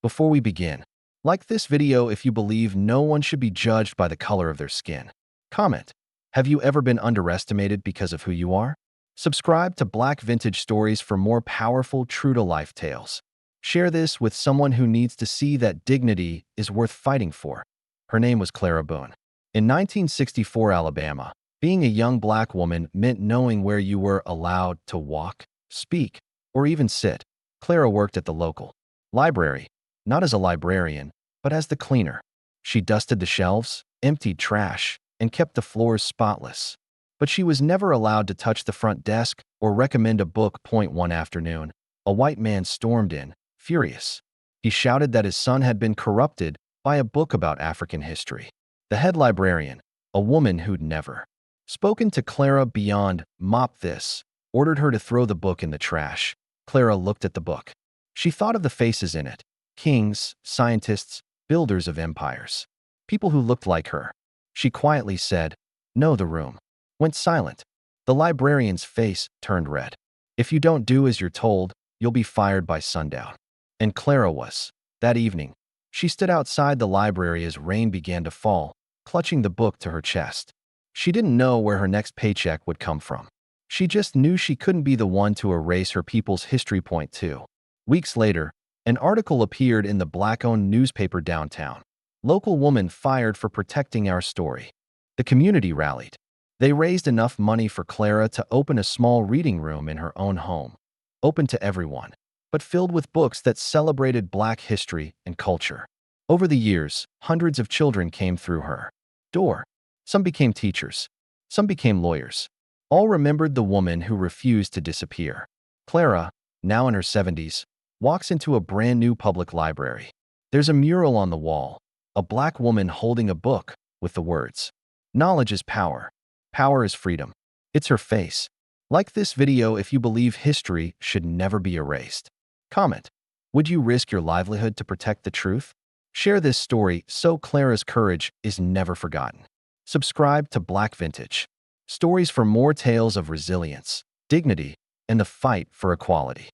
Before we begin, like this video if you believe no one should be judged by the color of their skin. Comment, have you ever been underestimated because of who you are? Subscribe to Black Vintage Stories for more powerful, true-to-life tales. Share this with someone who needs to see that dignity is worth fighting for. Her name was Clara Boone. In 1964 Alabama, being a young black woman meant knowing where you were allowed to walk, speak, or even sit. Clara worked at the local library, not as a librarian, but as the cleaner. She dusted the shelves, emptied trash, and kept the floors spotless. But she was never allowed to touch the front desk or recommend a book. One afternoon, a white man stormed in, furious. He shouted that his son had been corrupted by a book about African history. The head librarian, a woman who'd never spoken to Clara beyond "mop this," ordered her to throw the book in the trash. Clara looked at the book. She thought of the faces in it: kings, scientists, builders of empires, people who looked like her. She quietly said, "No." The room went silent. The librarian's face turned red. "If you don't do as you're told, you'll be fired by sundown." And Clara was. That evening, she stood outside the library as rain began to fall, clutching the book to her chest. She didn't know where her next paycheck would come from. She just knew she couldn't be the one to erase her people's history. 2 weeks later, an article appeared in the black-owned newspaper downtown. "Local woman fired for protecting our story." The community rallied. They raised enough money for Clara to open a small reading room in her own home, open to everyone, but filled with books that celebrated Black history and culture. Over the years, hundreds of children came through her door. Some became teachers. Some became lawyers. All remembered the woman who refused to disappear. Clara, now in her 70s, walks into a brand new public library. There's a mural on the wall, a black woman holding a book with the words, "Knowledge is power. Power is freedom." It's her face. Like this video if you believe history should never be erased. Comment, would you risk your livelihood to protect the truth? Share this story so Clara's courage is never forgotten. Subscribe to Black Vintage Stories for more tales of resilience, dignity, and the fight for equality.